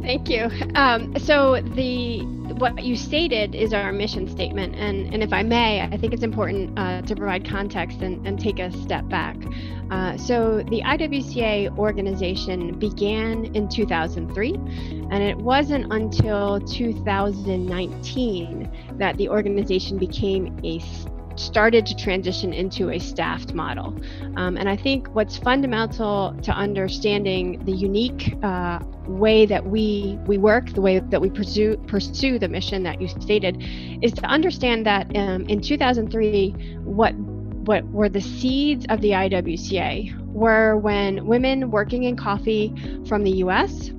Thank you. So what you stated is our mission statement, and if I may, I think it's important to provide context and take a step back. So the IWCA organization began in 2003, and it wasn't until 2019 that the organization started to transition into a staffed model. And I think what's fundamental to understanding the unique way that we work, the way that we pursue the mission that you stated, is to understand that in 2003, what were the seeds of the IWCA were when women working in coffee from the US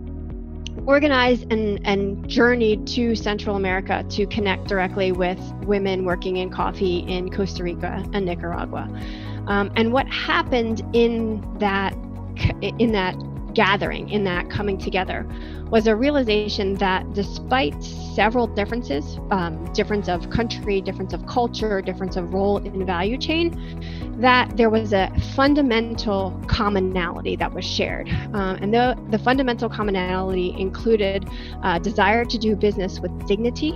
organized and journeyed to Central America to connect directly with women working in coffee in Costa Rica and Nicaragua. And what happened in that gathering, in that coming together, was a realization that despite several differences, difference of country, difference of culture, difference of role in the value chain, that there was a fundamental commonality that was shared. And the fundamental commonality included a desire to do business with dignity,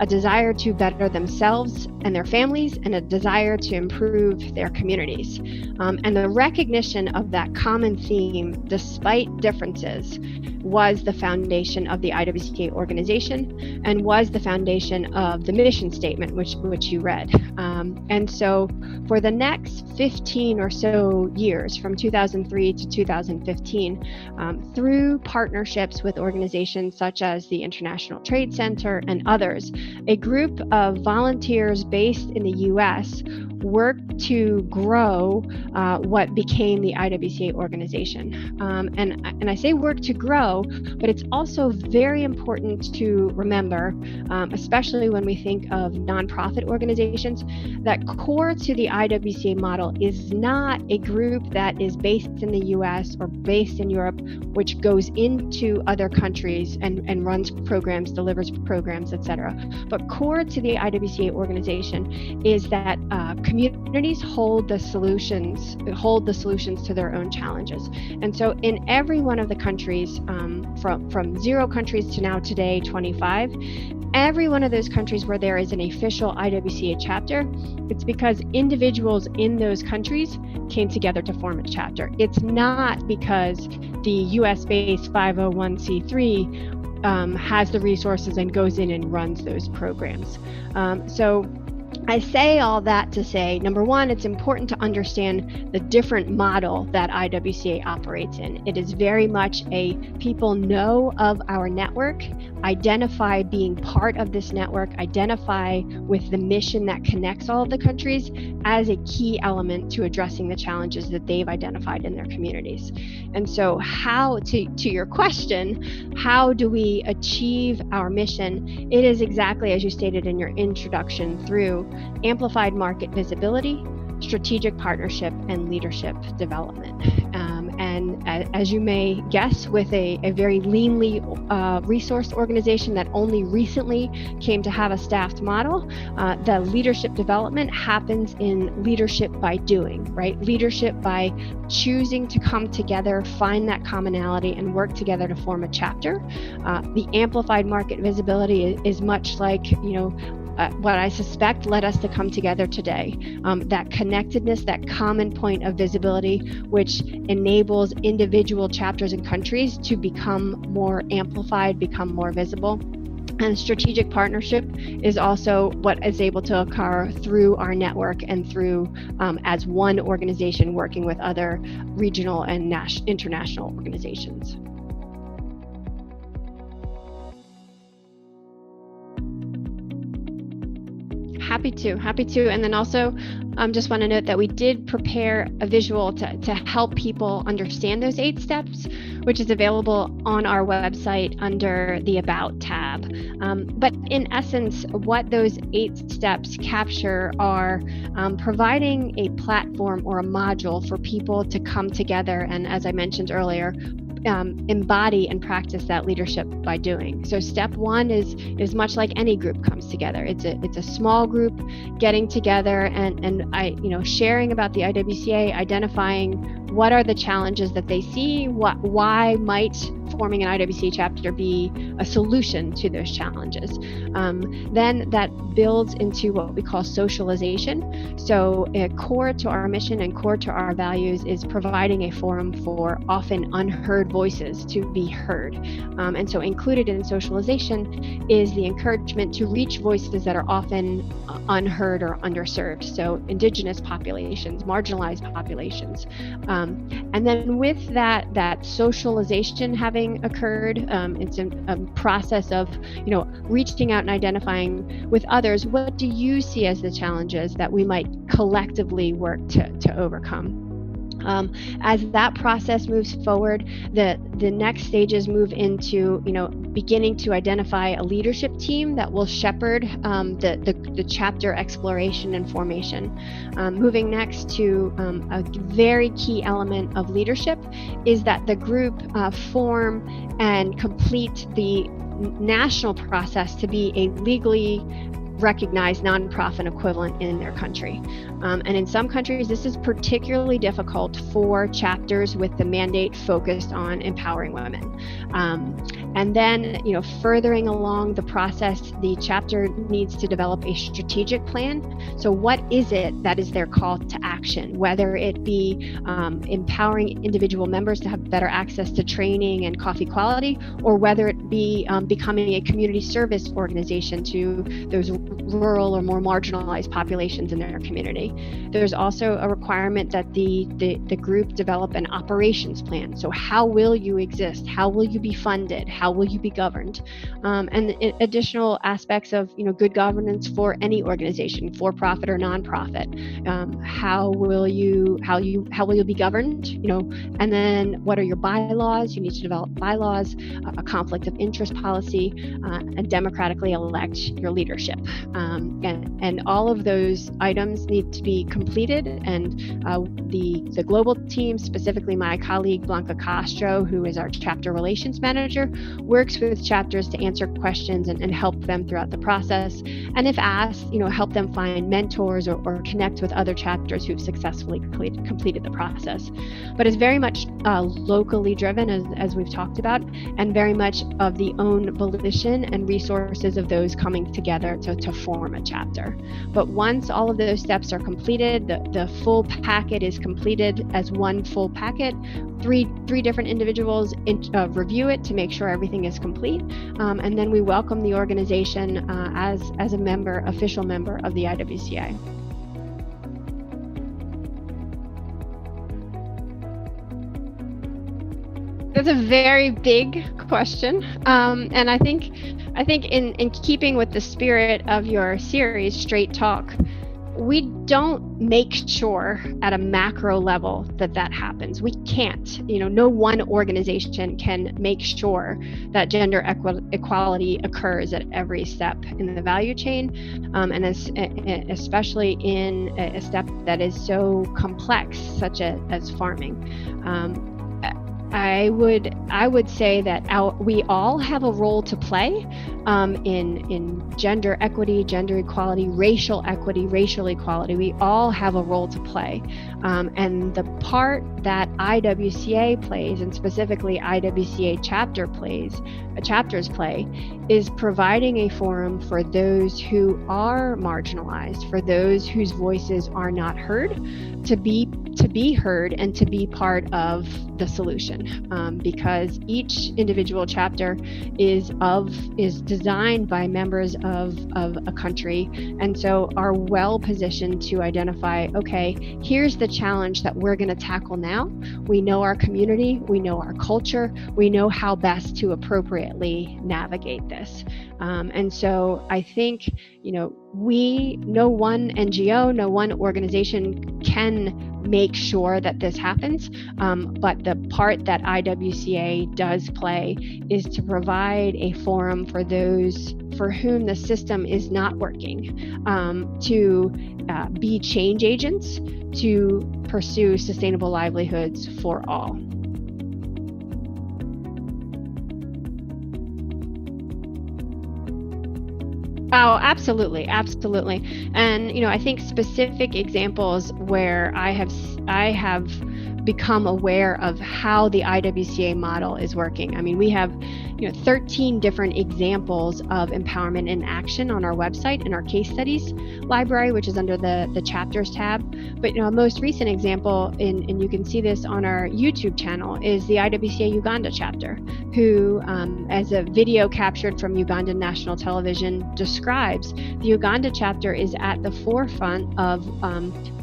a desire to better themselves and their families, and a desire to improve their communities. And the recognition of that common theme, despite differences, was the foundation of the IWCA organization and was the foundation of the mission statement, which you read. And so for the next 15 or so years, from 2003 to 2015, through partnerships with organizations such as the International Trade Center and others, a group of volunteers based in the US worked to grow what became the IWCA organization. And I say work to grow, but it's also very important to remember, especially when we think of nonprofit organizations, that core to the IWCA model is not a group that is based in the US or based in Europe, which goes into other countries and runs programs, delivers programs, etc. But core to the IWCA organization is that communities hold the solutions to their own challenges. And so in every one of the countries, from 0 countries to now today 25, every one of those countries where there is an official IWCA chapter, it's because individuals in those countries came together to form a chapter. It's not because the US-based 501c3 has the resources and goes in and runs those programs. So I say all that to say, number one, it's important to understand the different model that IWCA operates in. It is very much a people know of our network, identify being part of this network, identify with the mission that connects all of the countries as a key element to addressing the challenges that they've identified in their communities. And so how, to your question, how do we achieve our mission? It is exactly as you stated in your introduction, through amplified market visibility, strategic partnership, and leadership development. And as you may guess, with a very leanly resourced organization that only recently came to have a staffed model, the leadership development happens in leadership by doing, right? Leadership by choosing to come together, find that commonality, and work together to form a chapter. The amplified market visibility is much like, what I suspect led us to come together today. That connectedness, that common point of visibility, which enables individual chapters and countries to become more amplified, become more visible. And strategic partnership is also what is able to occur through our network and through as one organization working with other regional and international organizations. Happy to. And then also just want to note that we did prepare a visual to help people understand those 8 steps, which is available on our website under the About tab. But in essence, what those 8 steps capture are providing a platform or a module for people to come together and, as I mentioned earlier, embody and practice that leadership by doing. So step 1 is much like any group comes together. It's a small group getting together and sharing about the IWCA, identifying what are the challenges that they see, why might forming an IWCA chapter be a solution to those challenges? Then that builds into what we call socialization. So core to our mission and core to our values is providing a forum for often unheard voices to be heard. And so included in socialization is the encouragement to reach voices that are often unheard or underserved. So indigenous populations, marginalized populations. And then with that socialization having occurred, it's a process of, reaching out and identifying with others, what do you see as the challenges that we might collectively work to overcome? As that process moves forward, the next stages move into, beginning to identify a leadership team that will shepherd the chapter exploration and formation. Moving next to a very key element of leadership is that the group form and complete the national process to be a legally recognized nonprofit equivalent in their country. And in some countries, this is particularly difficult for chapters with the mandate focused on empowering women. And then, furthering along the process, the chapter needs to develop a strategic plan. So what is it that is their call to action, whether it be empowering individual members to have better access to training and coffee quality, or whether it be becoming a community service organization to those rural or more marginalized populations in their community. There's also a requirement that the group develop an operations plan. So how will you exist? How will you be funded? How will you be governed? And additional aspects of good governance for any organization, for profit or nonprofit. How will you be governed? And then what are your bylaws? You need to develop bylaws, a conflict of interest policy, and democratically elect your leadership. And all of those items need to be completed, and the global team, specifically my colleague Blanca Castro, who is our chapter relations manager, works with chapters to answer questions and help them throughout the process, and if asked, help them find mentors or connect with other chapters who've successfully completed the process. But it's very much locally driven, as we've talked about, and very much of the own volition and resources of those coming together to form a chapter. But once all of those steps are completed, the full packet is completed as one full packet. Three different individuals review it to make sure everything is complete, and then we welcome the organization as a official member of the IWCA. That's a very big question, and I think in keeping with the spirit of your series, Straight Talk, we don't make sure at a macro level that happens. We can't. No one organization can make sure that gender equality occurs at every step in the value chain, and especially in a step that is so complex, such as farming. I would say that we all have a role to play in gender equity, gender equality, racial equity, racial equality. We all have a role to play, and the part that IWCA plays, and specifically IWCA chapters play, is providing a forum for those who are marginalized, for those whose voices are not heard, to be heard and to be part of the solution, because each individual chapter is designed by members of a country, and so are well positioned to identify, okay, here's the challenge that we're going to tackle now. We know our community, we know our culture, we know how best to appropriately navigate this. And so I think, no one NGO, no one organization can make sure that this happens, but the part that IWCA does play is to provide a forum for those for whom the system is not working, to be change agents, to pursue sustainable livelihoods for all. Oh, absolutely. And, I think specific examples where I have become aware of how the IWCA model is working. I mean, we have 13 different examples of empowerment in action on our website in our case studies library, which is under the chapters tab. But a most recent example, and you can see this on our YouTube channel, is the IWCA Uganda chapter, who, as a video captured from Ugandan national television describes, the Uganda chapter is at the forefront of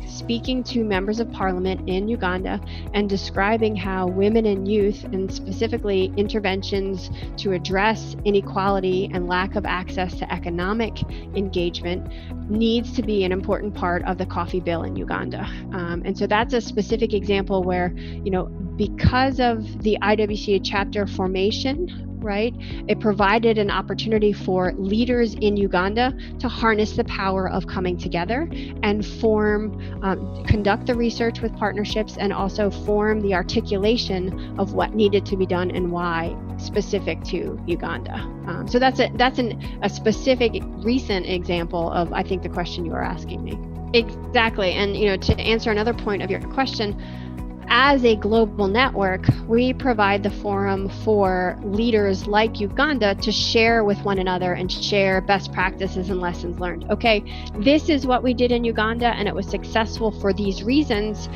speaking to members of parliament in Uganda and describing how women and youth, and specifically interventions to address inequality and lack of access to economic engagement, needs to be an important part of the coffee bill in Uganda. And so that's a specific example where, because of the IWCA chapter formation, right, it provided an opportunity for leaders in Uganda to harness the power of coming together and conduct the research with partnerships, and also form the articulation of what needed to be done and why, specific to Uganda. So that's a specific recent example of, I think, the question you were asking me. Exactly. And to answer another point of your question, as a global network, we provide the forum for leaders like Uganda to share with one another and share best practices and lessons learned. Okay, this is what we did in Uganda, and it was successful for these reasons,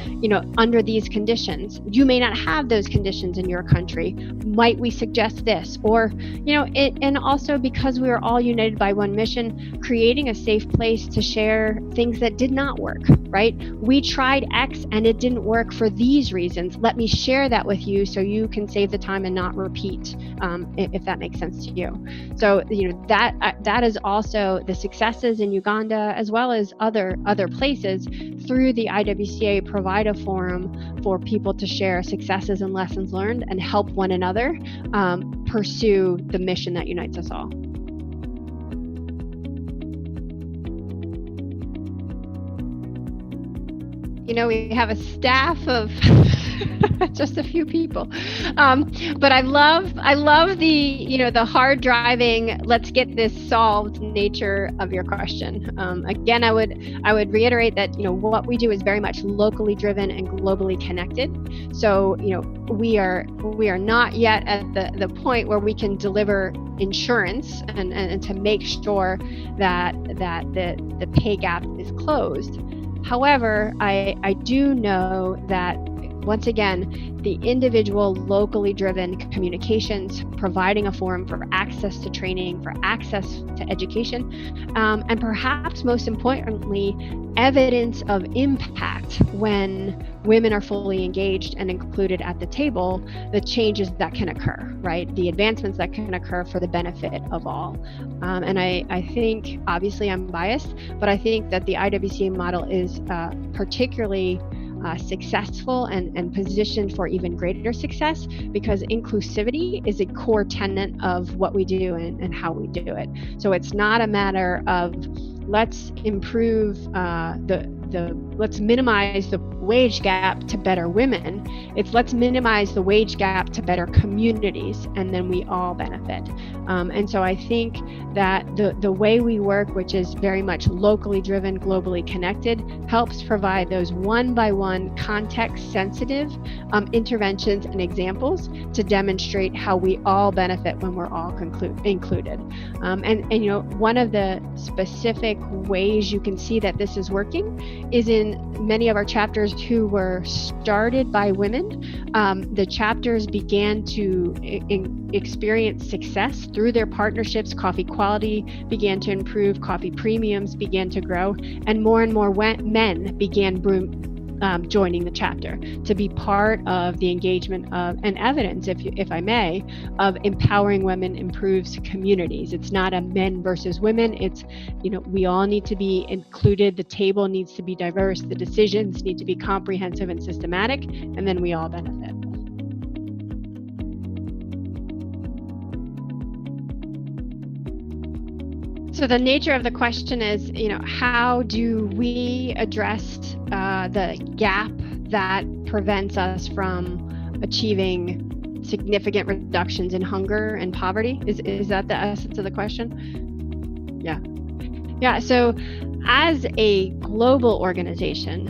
under these conditions. You may not have those conditions in your country. Might we suggest this? Or, and also because we are all united by one mission, creating a safe place to share things that did not work, right? We tried X and it didn't work for these reasons. Let me share that with you so you can save the time and not repeat, if that makes sense to you. So that is also the successes in Uganda, as well as other places, through the IWCA provide a forum for people to share successes and lessons learned and help one another pursue the mission that unites us all. We have a staff of just a few people, but I love the hard driving, let's get this solved nature of your question. Again, I would reiterate that what we do is very much locally driven and globally connected. So we are not yet at the point where we can deliver insurance and to make sure that the pay gap is closed. However, I do know that, once again, the individual locally driven communications, providing a forum for access to training, for access to education, and perhaps most importantly, evidence of impact when women are fully engaged and included at the table, the changes that can occur, right? The advancements that can occur for the benefit of all. And I think, obviously I'm biased, but I think that the IWCA model is particularly successful and positioned for even greater success, because inclusivity is a core tenet of what we do and how we do it. So it's not a matter of let's improve let's minimize the wage gap to better women. It's let's minimize the wage gap to better communities, and then we all benefit. And so I think that the way we work, which is very much locally driven, globally connected, helps provide those one-by-one context-sensitive interventions and examples to demonstrate how we all benefit when we're all included. And one of the specific ways you can see that this is working is in many of our chapters who were started by women. The chapters began to experience success through their partnerships. Coffee quality began to improve, coffee premiums began to grow, and more men began joining the chapter to be part of the engagement of and evidence, if I may, of empowering women improves communities. It's not a men versus women. It's, we all need to be included. The table needs to be diverse. The decisions need to be comprehensive and systematic, and then we all benefit. So the nature of the question is, how do we address the gap that prevents us from achieving significant reductions in hunger and poverty? Is that the essence of the question? Yeah. So as a global organization,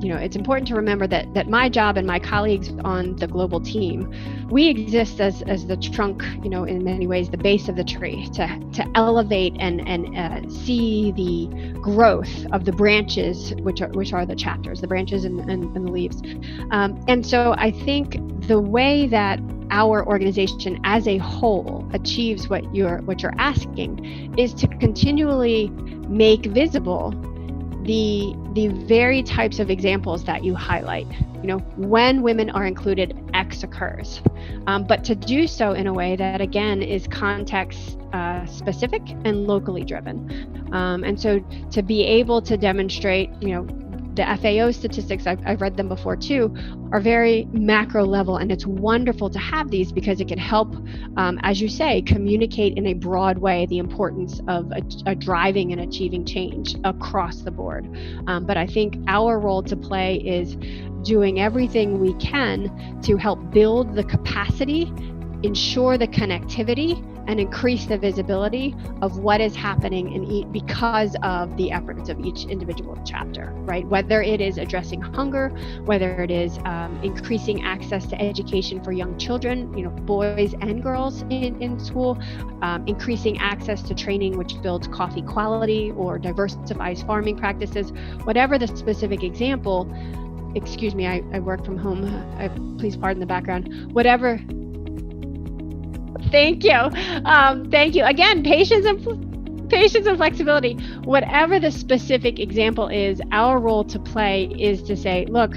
it's important to remember that my job and my colleagues on the global team, we exist as the trunk, in many ways, the base of the tree to elevate and see the growth of the branches, which are the chapters, the branches and the leaves. And so I think the way that our organization as a whole achieves what you're asking is to continually make visible the very types of examples that you highlight. When women are included, X occurs, but to do so in a way that, again, is context specific and locally driven. And so to be able to demonstrate, the FAO statistics, I've read them before too, are very macro level, and it's wonderful to have these because it can help, as you say, communicate in a broad way the importance of a driving and achieving change across the board. But I think our role to play is doing everything we can to help build the capacity, ensure the connectivity, and increase the visibility of what is happening because of the efforts of each individual chapter, right? Whether it is addressing hunger, whether it is increasing access to education for young children, boys and girls in school, increasing access to training which builds coffee quality or diversifies farming practices, whatever the specific example. Excuse me, I work from home. Please pardon the background. Whatever. Thank you. Thank you. Again, patience and flexibility. Whatever the specific example is, our role to play is to say, look,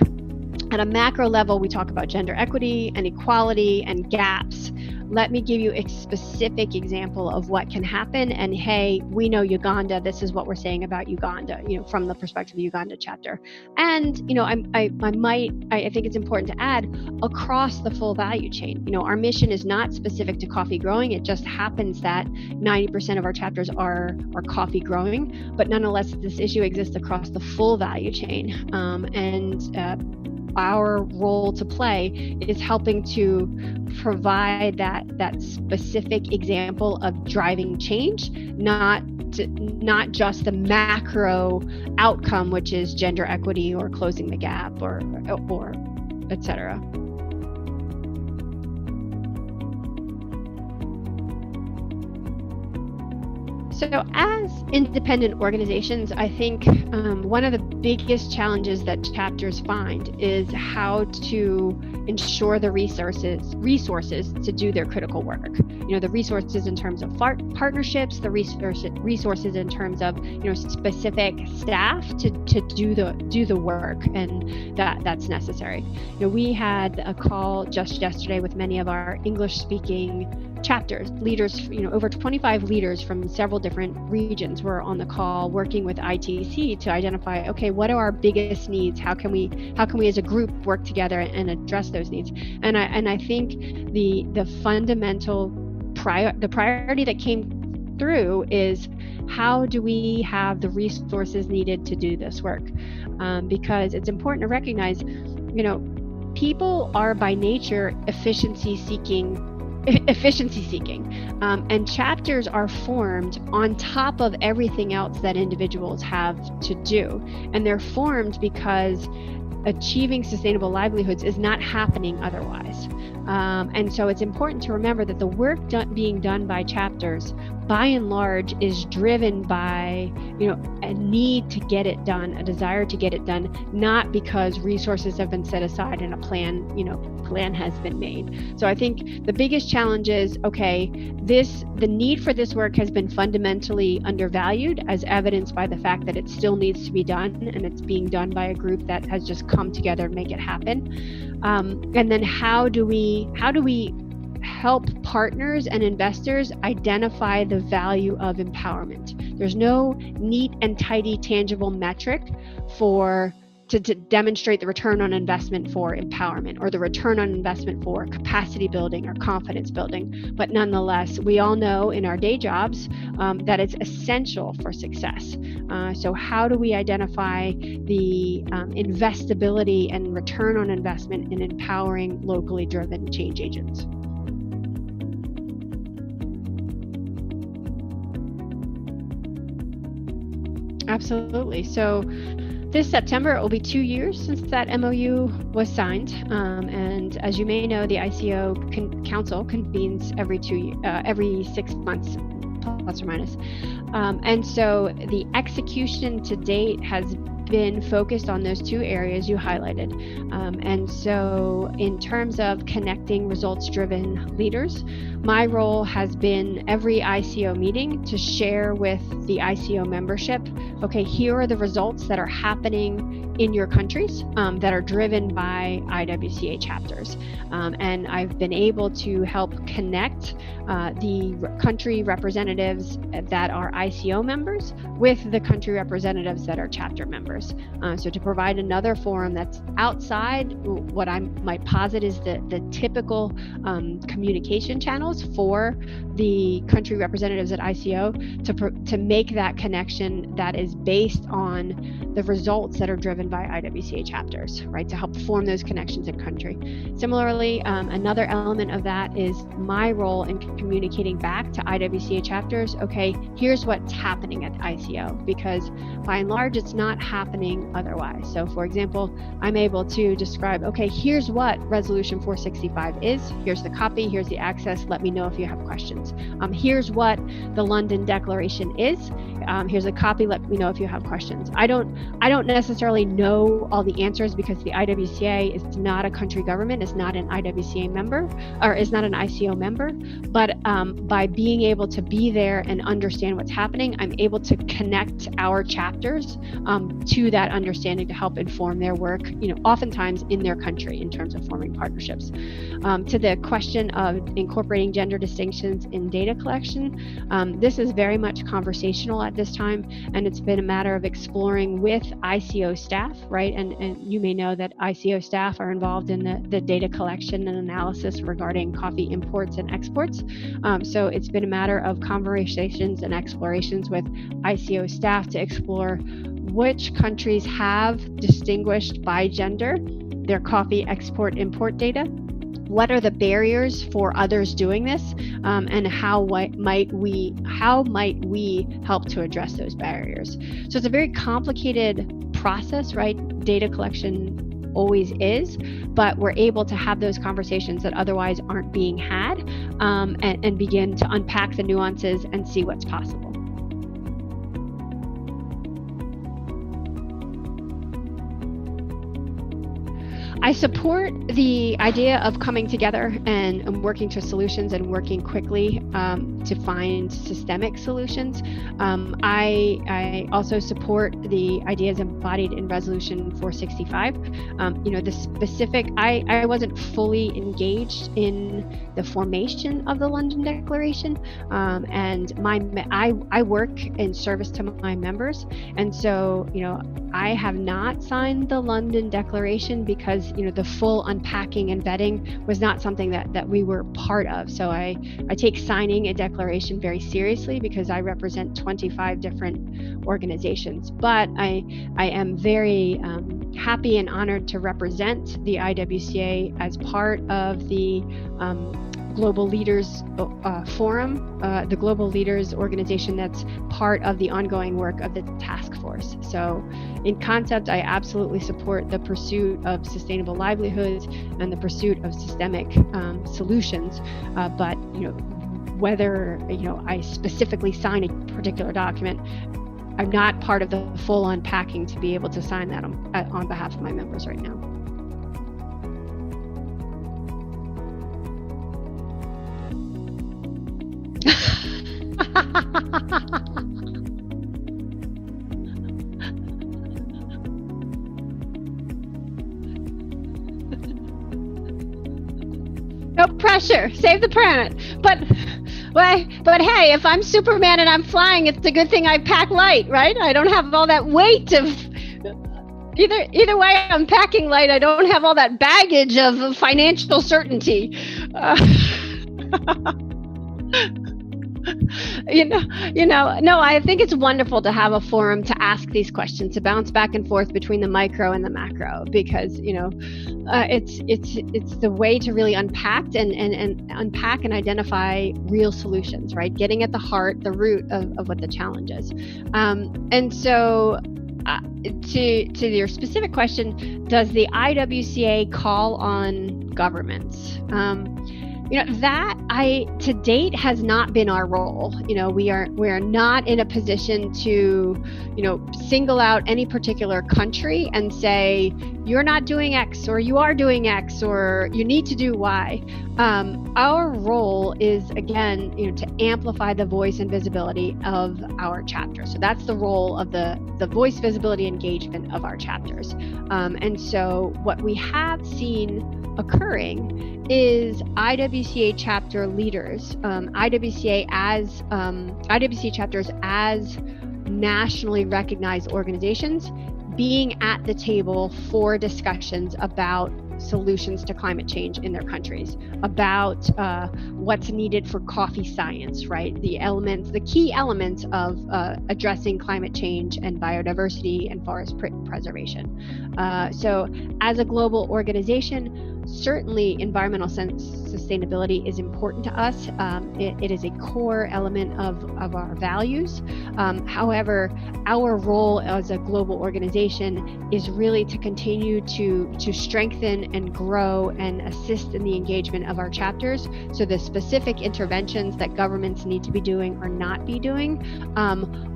at a macro level, we talk about gender equity and equality and gaps. Let me give you a specific example of what can happen. And hey, we know Uganda. This is what we're saying about Uganda, from the perspective of the Uganda chapter. And, I think it's important to add across the full value chain. Our mission is not specific to coffee growing. It just happens that 90% of our chapters are coffee growing, but nonetheless, this issue exists across the full value chain. Our role to play is helping to provide that specific example of driving change, not just the macro outcome, which is gender equity or closing the gap or et cetera. So as independent organizations, I think one of the biggest challenges that chapters find is how to ensure the resources to do their critical work. The resources in terms of partnerships, the resources in terms of specific staff to do the work, and that's necessary. We had a call just yesterday with many of our English-speaking chapters, leaders, over 25 leaders from several different regions were on the call working with ITC to identify, okay, what are our biggest needs? How can we as a group work together and address those needs? And I think the fundamental priority that came through is, how do we have the resources needed to do this work? Because it's important to recognize, people are by nature efficiency seeking, and chapters are formed on top of everything else that individuals have to do. And they're formed because achieving sustainable livelihoods is not happening otherwise. And so it's important to remember that the work being done by chapters, by and large, is driven by, a need to get it done, a desire to get it done, not because resources have been set aside and a plan has been made. So I think the biggest challenge is, okay, the need for this work has been fundamentally undervalued, as evidenced by the fact that it still needs to be done, and it's being done by a group that has just come together and make it happen. And then how do we help partners and investors identify the value of empowerment? There's no neat and tidy tangible metric to demonstrate the return on investment for empowerment, or the return on investment for capacity building or confidence building. But nonetheless, we all know in our day jobs that it's essential for success. So how do we identify the investability and return on investment in empowering locally driven change agents? Absolutely. So This September, it will be 2 years since that MOU was signed. And as you may know, the ICO Council convenes every 6 months, plus or minus. And so the execution to date has been focused on those two areas you highlighted. And so in terms of connecting results-driven leaders, my role has been every ICO meeting to share with the ICO membership, okay, here are the results that are happening in your countries that are driven by IWCA chapters. And I've been able to help connect the country representatives that are ICO members with the country representatives that are chapter members. So to provide another forum that's outside what I might posit is the typical communication channels for the country representatives at ICO to make that connection that is based on the results that are driven by IWCA chapters, right? To help form those connections in country. Similarly, another element of that is my role in communicating back to IWCA chapters, okay, here's what's happening at ICO, because by and large, it's not happening otherwise. So for example, I'm able to describe, okay, here's what Resolution 465 is, here's the copy, here's the access, let me know if you have questions. Here's what the London Declaration is, here's a copy, let me know if you have questions. I don't necessarily know all the answers because the IWCA is not a country government, is not an IWCA member, or is not an ICO member, but by being able to be there and understand what's happening, I'm able to connect our chapters to that understanding to help inform their work, oftentimes in their country in terms of forming partnerships. To the question of incorporating gender distinctions in data collection, this is very much conversational at this time, and it's been a matter of exploring with ICO staff, right? And you may know that ICO staff are involved in the data collection and analysis regarding coffee imports and exports. So it's been a matter of conversations and explorations with ICO staff to explore which countries have distinguished by gender their coffee export-import data. What are the barriers for others doing this, and how might we help to address those barriers? So it's a very complicated process, right? Data collection always is, but we're able to have those conversations that otherwise aren't being had, and begin to unpack the nuances and see what's possible. I support the idea of coming together and working to solutions and working quickly to find systemic solutions. I also support the ideas embodied in Resolution 465. The specific, I wasn't fully engaged in the formation of the London Declaration, and I work in service to my members, and so I have not signed the London Declaration because the full unpacking and vetting was not something that we were part of. So I take signing a declaration very seriously because I represent 25 different organizations. But I am very happy and honored to represent the IWCA as part of the Global Leaders Forum, the Global Leaders organization that's part of the ongoing work of the task force. So in concept, I absolutely support the pursuit of sustainable livelihoods and the pursuit of systemic solutions. But whether I specifically sign a particular document, I'm not part of the full unpacking to be able to sign that on behalf of my members right now. No pressure, save the planet. But hey, if I'm Superman and I'm flying, it's a good thing I pack light, right? I don't have all that weight of either way. I'm packing light. I don't have all that baggage of financial certainty. No, I think it's wonderful to have a forum to ask these questions, to bounce back and forth between the micro and the macro, because it's the way to really unpack and unpack and identify real solutions, right? Getting at the heart, the root of what the challenge is. And so to your specific question, does the IWCA call on governments? That to date has not been our role. We are not in a position to, single out any particular country and say, you're not doing X, or you are doing X, or you need to do Y. Our role is, again, to amplify the voice and visibility of our chapters. So that's the role of the voice, visibility, engagement of our chapters. And so what we have seen occurring is IWCA chapter leaders, IWCA chapters as nationally recognized organizations being at the table for discussions about solutions to climate change in their countries, about what's needed for coffee science, right? The key elements of addressing climate change and biodiversity and forest preservation. So as a global organization, certainly environmental sustainability is important to us. It is a core element of our values. However, our role as a global organization is really to continue to strengthen and grow and assist in the engagement of our chapters. So the specific interventions that governments need to be doing or not be doing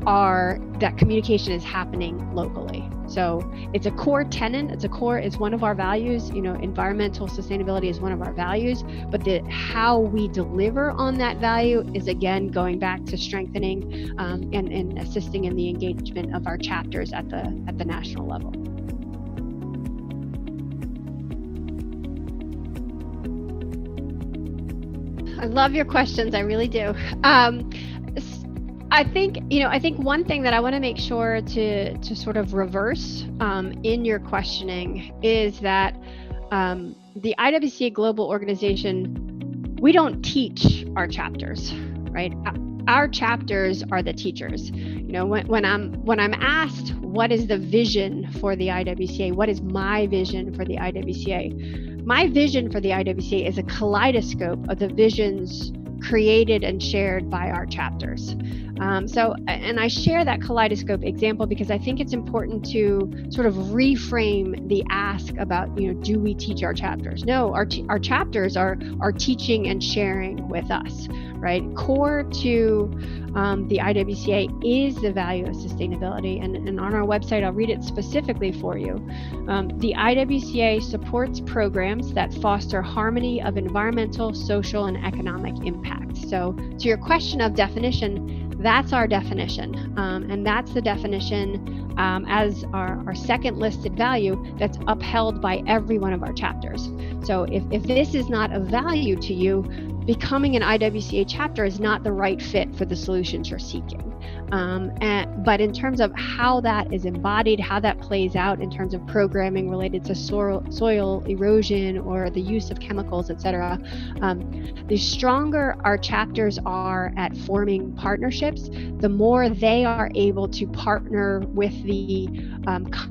are that communication is happening locally. So it's a core tenet. It's one of our values. Environmental sustainability is one of our values, but how we deliver on that value is, again, going back to strengthening and assisting in the engagement of our chapters at the national level. I love your questions. I really do. I think one thing that I want to make sure to sort of reverse in your questioning is that the IWCA Global Organization, we don't teach our chapters, right? Our chapters are the teachers. When I'm asked what is the vision for the IWCA, what is my vision for the IWCA? My vision for the IWCA is a kaleidoscope of the visions created and shared by our chapters. And I share that kaleidoscope example because I think it's important to sort of reframe the ask about, do we teach our chapters? No, our chapters are teaching and sharing with us, right? Core to the IWCA is the value of sustainability. And on our website, I'll read it specifically for you. The IWCA supports programs that foster harmony of environmental, social, and economic impact. So to your question of definition, that's our definition. And that's the definition as our second listed value that's upheld by every one of our chapters. So if this is not a value to you, becoming an IWCA chapter is not the right fit for the solutions you're seeking. But in terms of how that is embodied, how that plays out in terms of programming related to soil erosion or the use of chemicals, et cetera, the stronger our chapters are at forming partnerships, the more they are able to partner with the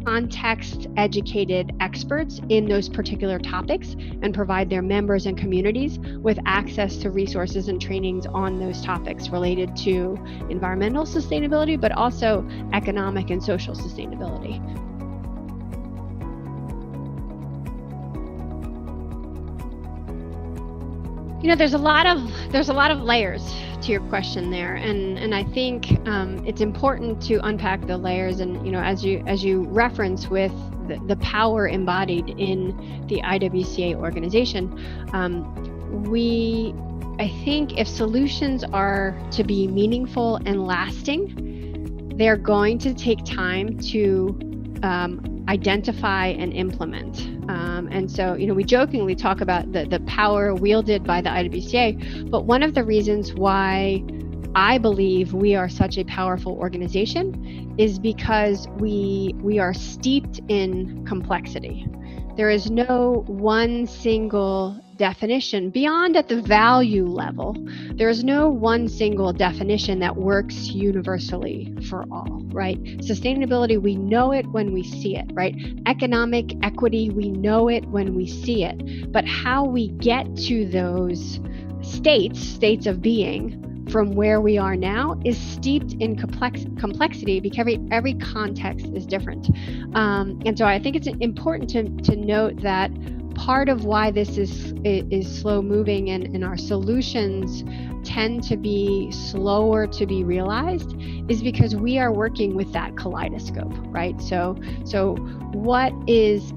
context-educated experts in those particular topics and provide their members and communities with access to resources and trainings on those topics related to environmental sustainability, but also economic and social sustainability. There's a lot of layers to your question there, and I think it's important to unpack the layers. And as you reference with the power embodied in the IWCA organization, I think if solutions are to be meaningful and lasting, they're going to take time to identify and implement. And so, we jokingly talk about the power wielded by the IWCA, but one of the reasons why I believe we are such a powerful organization is because we are steeped in complexity. There is no one single definition beyond at the value level. There is no one single definition that works universally for all, right? Sustainability, we know it when we see it, right? Economic equity, we know it when we see it. But how we get to those states of being from where we are now is steeped in complexity, because every context is different. And so I think it's important to note that part of why this is slow moving and our solutions tend to be slower to be realized is because we are working with that kaleidoscope, right? So what is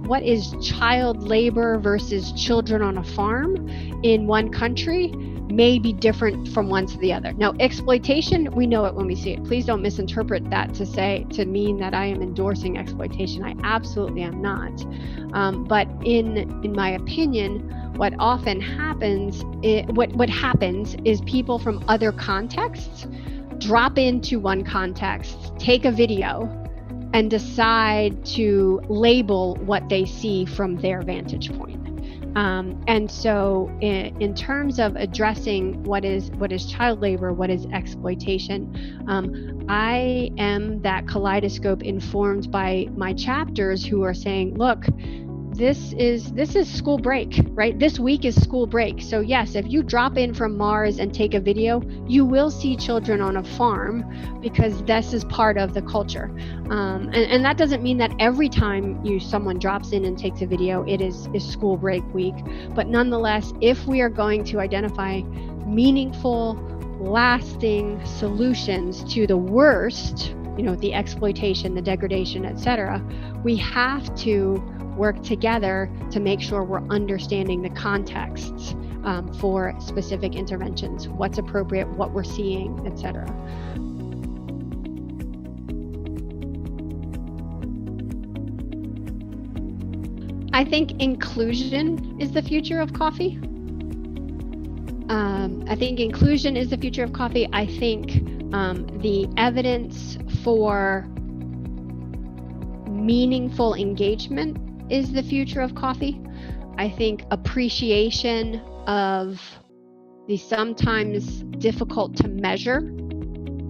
child labor versus children on a farm in one country may be different from one to the other. Now, exploitation, we know it when we see it. Please don't misinterpret that to mean that I am endorsing exploitation. I absolutely am not. But in my opinion, what often happens, what happens is people from other contexts drop into one context, take a video, and decide to label what they see from their vantage point. And so in terms of addressing what is child labor, what is exploitation, I am that kaleidoscope informed by my chapters who are saying, look, this is school break, right? This week is school break. So yes, if you drop in from Mars and take a video, you will see children on a farm because this is part of the culture. And that doesn't mean that every time someone drops in and takes a video, it is school break week. But nonetheless, if we are going to identify meaningful, lasting solutions to the worst, the exploitation, the degradation, etc., we have to work together to make sure we're understanding the contexts for specific interventions, what's appropriate, what we're seeing, etc. I think inclusion is the future of coffee. I think inclusion is the future of coffee. I think the evidence for meaningful engagement is the future of coffee. I think appreciation of the sometimes difficult to measure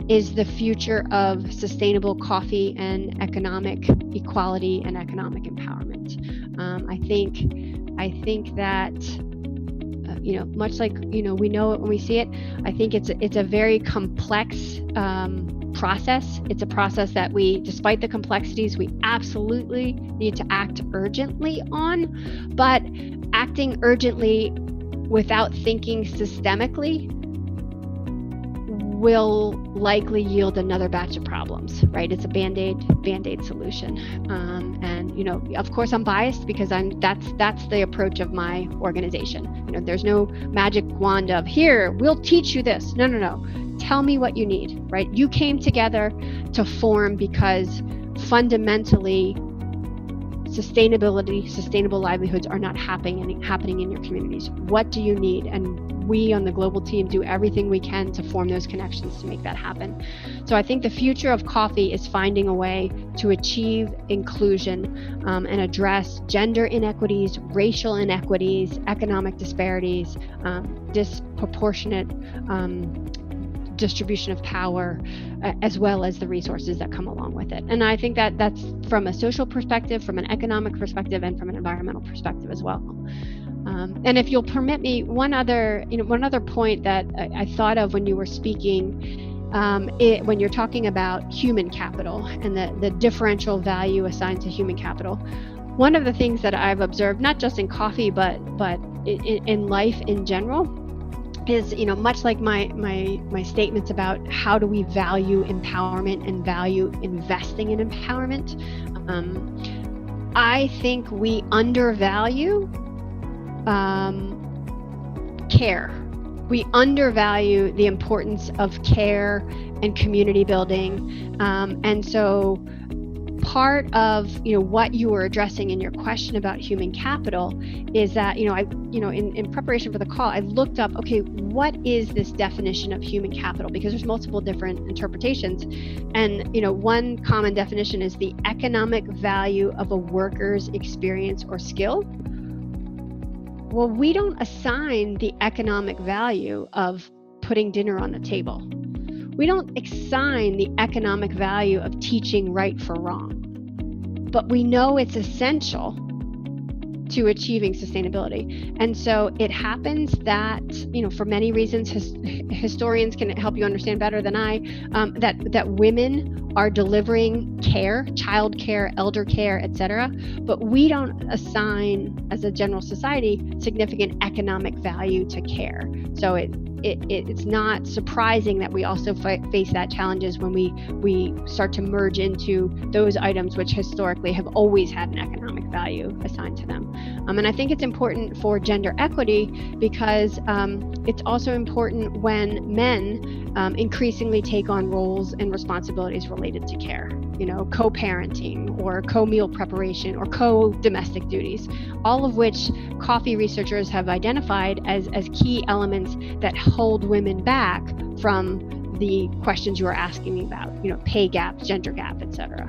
is the future of sustainable coffee and economic equality and economic empowerment. I think that much like we know it when we see it. I think it's a very complex process. It's a process that despite the complexities, we absolutely need to act urgently on, but acting urgently without thinking systemically will likely yield another batch of problems, right? It's a band-aid solution. And of course I'm biased because that's the approach of my organization. There's no magic wand of here, we'll teach you this. No. Tell me what you need, right? You came together to form because fundamentally sustainable livelihoods are not happening in your communities. What do you need? And we on the global team do everything we can to form those connections to make that happen. So I think the future of coffee is finding a way to achieve inclusion and address gender inequities, racial inequities, economic disparities, disproportionate distribution of power, as well as the resources that come along with it. And I think that that's from a social perspective, from an economic perspective, and from an environmental perspective as well. And if you'll permit me, one other point that I thought of when you were speaking, when you're talking about human capital and the differential value assigned to human capital, one of the things that I've observed, not just in coffee, but in life in general, is much like my statements about how do we value empowerment and value investing in empowerment. I think we undervalue care. We undervalue the importance of care and community building, and so part of what you were addressing in your question about human capital is that in preparation for the call, I looked up, okay, what is this definition of human capital, because there's multiple different interpretations, and one common definition is the economic value of a worker's experience or skill. Well, we don't assign the economic value of putting dinner on the table. We don't assign the economic value of teaching right for wrong, but we know it's essential to achieving sustainability. And so it happens that, for many reasons, historians can help you understand better than I, that women are delivering care, child care, elder care, etc. But we don't assign, as a general society, significant economic value to care. So it's not surprising that we also face that challenges when we start to merge into those items which historically have always had an economic value assigned to them. And I think it's important for gender equity because it's also important when men increasingly take on roles and responsibilities related to care. Co-parenting or co-meal preparation or co-domestic duties, all of which coffee researchers have identified as key elements that hold women back from the questions you are asking me about, pay gap, gender gap, etc.